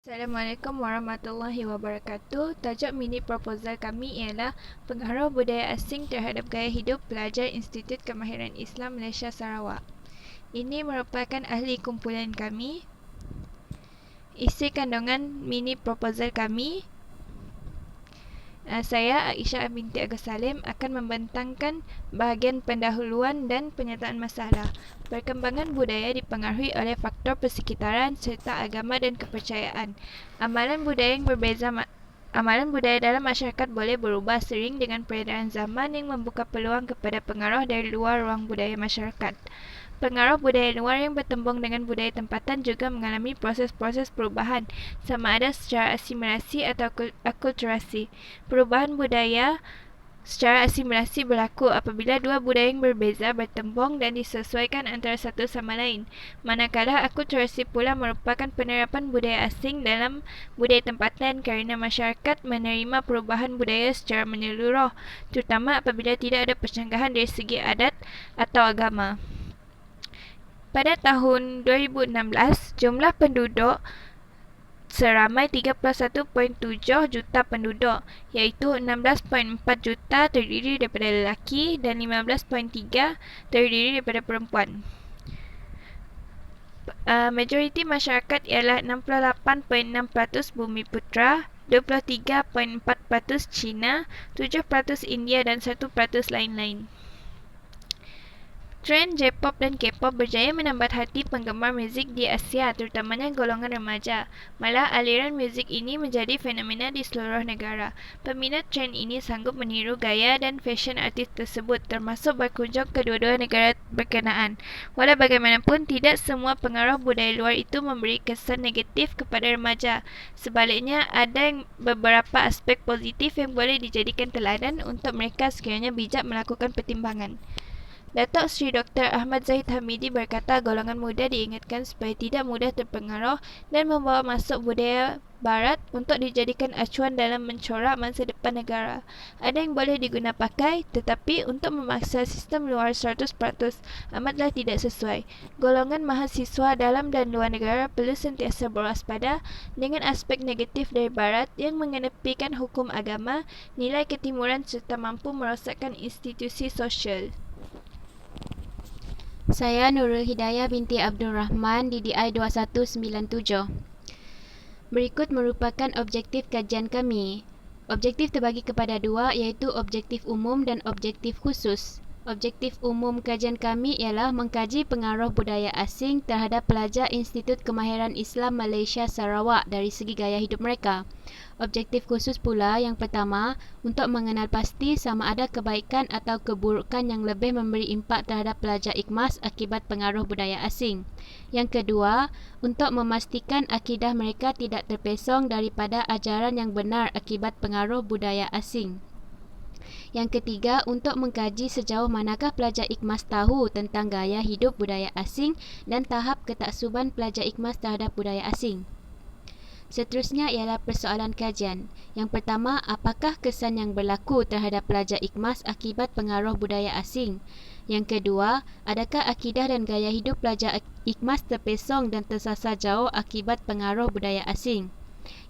Assalamualaikum warahmatullahi wabarakatuh. Tajuk mini proposal kami ialah pengaruh budaya asing terhadap gaya hidup pelajar Institut Kemahiran Islam Malaysia Sarawak. Ini merupakan ahli kumpulan kami. Isi kandungan mini proposal kami, saya Aisyah binti Agus Salim akan membentangkan bahagian pendahuluan dan penyataan masalah. Perkembangan budaya dipengaruhi oleh faktor persekitaran serta agama dan kepercayaan. Amalan budaya dalam masyarakat boleh berubah sering dengan peredaran zaman yang membuka peluang kepada pengaruh dari luar ruang budaya masyarakat. Pengaruh budaya luar yang bertembung dengan budaya tempatan juga mengalami proses-proses perubahan, sama ada secara asimilasi atau akulturasi. Perubahan budaya secara asimilasi berlaku apabila dua budaya yang berbeza bertembung dan disesuaikan antara satu sama lain. Manakala akulturasi pula merupakan penerapan budaya asing dalam budaya tempatan kerana masyarakat menerima perubahan budaya secara menyeluruh, terutama apabila tidak ada percanggahan dari segi adat atau agama. Pada tahun 2016, jumlah penduduk seramai 31.7 juta penduduk, iaitu 16.4 juta terdiri daripada lelaki dan 15.3 terdiri daripada perempuan. Majoriti masyarakat ialah 68.6% Bumiputera, 23.4% Cina, 7% India dan 1% lain-lain. Trend J-pop dan K-pop berjaya menambat hati penggemar muzik di Asia, terutamanya golongan remaja. Malah aliran muzik ini menjadi fenomena di seluruh negara. Peminat trend ini sanggup meniru gaya dan fashion artis tersebut, termasuk berkunjung ke dua-dua negara berkenaan. Walau bagaimanapun, tidak semua pengaruh budaya luar itu memberi kesan negatif kepada remaja. Sebaliknya, ada beberapa aspek positif yang boleh dijadikan teladan untuk mereka sekiranya bijak melakukan pertimbangan. Datuk Seri Dr. Ahmad Zahid Hamidi berkata golongan muda diingatkan supaya tidak mudah terpengaruh dan membawa masuk budaya barat untuk dijadikan acuan dalam mencorak masa depan negara. Ada yang boleh diguna pakai, tetapi untuk memaksa sistem luar 100% amatlah tidak sesuai. Golongan mahasiswa dalam dan luar negara perlu sentiasa berwaspada dengan aspek negatif dari barat yang mengenepikan hukum agama, nilai ketimuran serta mampu merosakkan institusi sosial. Saya Nurul Hidayah binti Abdul Rahman, DDI 2197. Berikut merupakan objektif kajian kami. Objektif terbagi kepada dua, iaitu objektif umum dan objektif khusus. Objektif umum kajian kami ialah mengkaji pengaruh budaya asing terhadap pelajar Institut Kemahiran Islam Malaysia Sarawak dari segi gaya hidup mereka. Objektif khusus pula yang pertama, untuk mengenal pasti sama ada kebaikan atau keburukan yang lebih memberi impak terhadap pelajar IKMAS akibat pengaruh budaya asing. Yang kedua, untuk memastikan akidah mereka tidak terpesong daripada ajaran yang benar akibat pengaruh budaya asing. Yang ketiga, untuk mengkaji sejauh manakah pelajar IKMAS tahu tentang gaya hidup budaya asing dan tahap ketaksuban pelajar IKMAS terhadap budaya asing. Seterusnya ialah persoalan kajian. Yang pertama, apakah kesan yang berlaku terhadap pelajar IKMAS akibat pengaruh budaya asing? Yang kedua, adakah akidah dan gaya hidup pelajar IKMAS terpesong dan tersasar jauh akibat pengaruh budaya asing?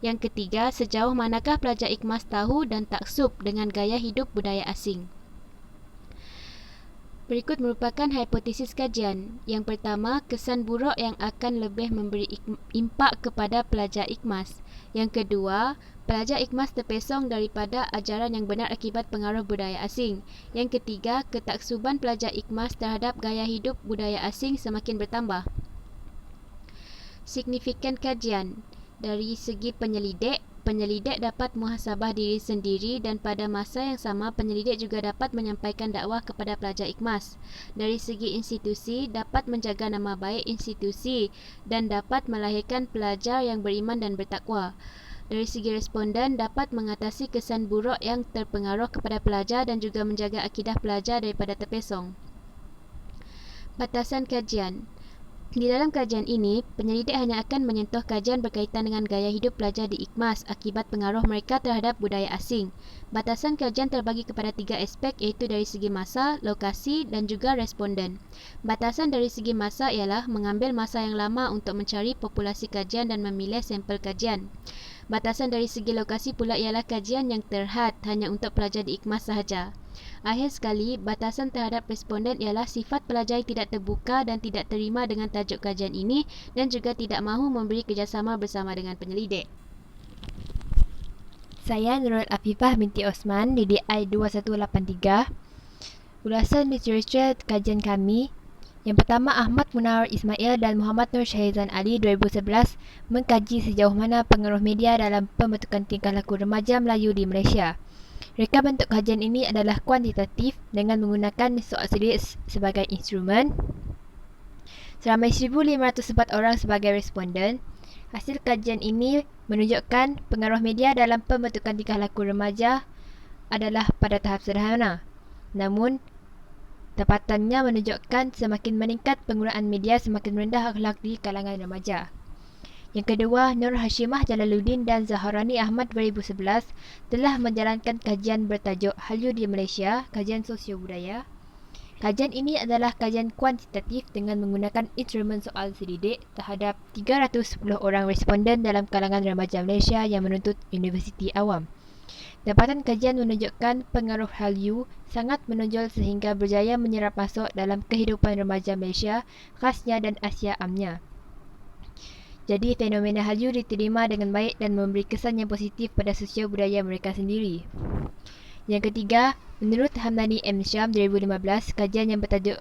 Yang ketiga, sejauh manakah pelajar IKMAS tahu dan taksub dengan gaya hidup budaya asing? Berikut merupakan hipotesis kajian. Yang pertama, kesan buruk yang akan lebih memberi impak kepada pelajar IKMAS. Yang kedua, pelajar IKMAS terpesong daripada ajaran yang benar akibat pengaruh budaya asing. Yang ketiga, ketaksuban pelajar IKMAS terhadap gaya hidup budaya asing semakin bertambah. Signifikan kajian. Dari segi penyelidik dapat muhasabah diri sendiri dan pada masa yang sama penyelidik juga dapat menyampaikan dakwah kepada pelajar IKMAS. Dari segi institusi, dapat menjaga nama baik institusi dan dapat melahirkan pelajar yang beriman dan bertakwa. Dari segi responden, dapat mengatasi kesan buruk yang terpengaruh kepada pelajar dan juga menjaga akidah pelajar daripada terpesong. Batasan kajian. Di dalam kajian ini, penyelidik hanya akan menyentuh kajian berkaitan dengan gaya hidup pelajar di IKMAS akibat pengaruh mereka terhadap budaya asing. Batasan kajian terbagi kepada 3 aspek iaitu dari segi masa, lokasi dan juga responden. Batasan dari segi masa ialah mengambil masa yang lama untuk mencari populasi kajian dan memilih sampel kajian. Batasan dari segi lokasi pula ialah kajian yang terhad hanya untuk pelajar di IKMAS sahaja. Akhir sekali, batasan terhadap responden ialah sifat pelajar yang tidak terbuka dan tidak terima dengan tajuk kajian ini dan juga tidak mahu memberi kerjasama bersama dengan penyelidik. Saya Nurul Afifah binti Osman, DDI 2183. Ulasan literature kajian kami. Yang pertama, Ahmad Munawar Ismail dan Muhammad Nur Syahizan Ali 2011 mengkaji sejauh mana pengaruh media dalam pembentukan tingkah laku remaja Melayu di Malaysia. Reka bentuk kajian ini adalah kuantitatif dengan menggunakan soal sedik sebagai instrumen. Seramai 1,504 orang sebagai responden. Hasil kajian ini menunjukkan pengaruh media dalam pembentukan tingkah laku remaja adalah pada tahap sederhana. Namun, dapatannya menunjukkan semakin meningkat penggunaan media semakin rendah akhlak di kalangan remaja. Yang kedua, Nur Hashimah Jalaluddin dan Zaharani Ahmad 2011 telah menjalankan kajian bertajuk Hallyu di Malaysia, kajian sosio-budaya. Kajian ini adalah kajian kuantitatif dengan menggunakan instrumen soal selidik terhadap 310 orang responden dalam kalangan remaja Malaysia yang menuntut universiti awam. Dapatan kajian menunjukkan pengaruh Hallyu sangat menonjol sehingga berjaya menyerap masuk dalam kehidupan remaja Malaysia khasnya dan Asia amnya. Jadi fenomena Hallyu diterima dengan baik dan memberi kesan yang positif pada sosial budaya mereka sendiri. Yang ketiga, menurut Hamdani M. Syam 2015, kajian yang bertajuk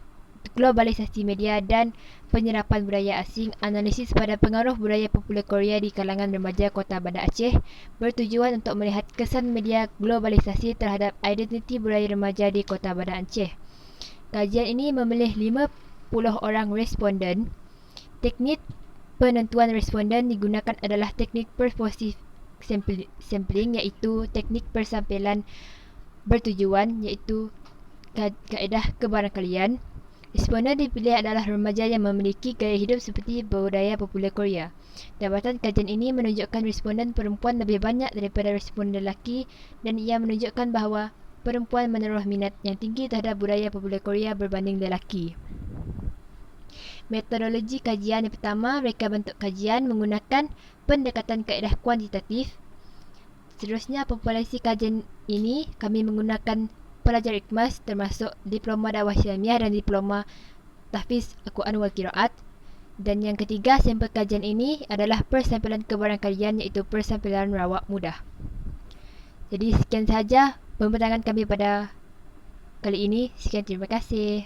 Globalisasi Media dan Penyerapan Budaya Asing, analisis pada pengaruh budaya popular Korea di kalangan remaja Kota Bandar Aceh bertujuan untuk melihat kesan media globalisasi terhadap identiti budaya remaja di Kota Bandar Aceh. Kajian ini memilih 50 orang responden. Teknik penentuan responden digunakan adalah teknik persuasif sampling iaitu teknik persampilan bertujuan iaitu kaedah kebarangkalian. Responden dipilih adalah remaja yang memiliki gaya hidup seperti budaya popular Korea. Dapatan kajian ini menunjukkan responden perempuan lebih banyak daripada responden lelaki dan ia menunjukkan bahawa perempuan menaruh minat yang tinggi terhadap budaya popular Korea berbanding lelaki. Metodologi kajian yang pertama, reka bentuk kajian menggunakan pendekatan kaedah kuantitatif. Seterusnya, populasi kajian ini kami menggunakan pelajar IKMAS termasuk Diploma Dakwah Islamiyah dan Diploma Tahfiz Al-Quran wal Qiraat. Dan yang ketiga, sampel kajian ini adalah persampilan kebarangkalian iaitu persampilan rawak mudah. Jadi sekian sahaja pembentangan kami pada kali ini. Sekian, terima kasih.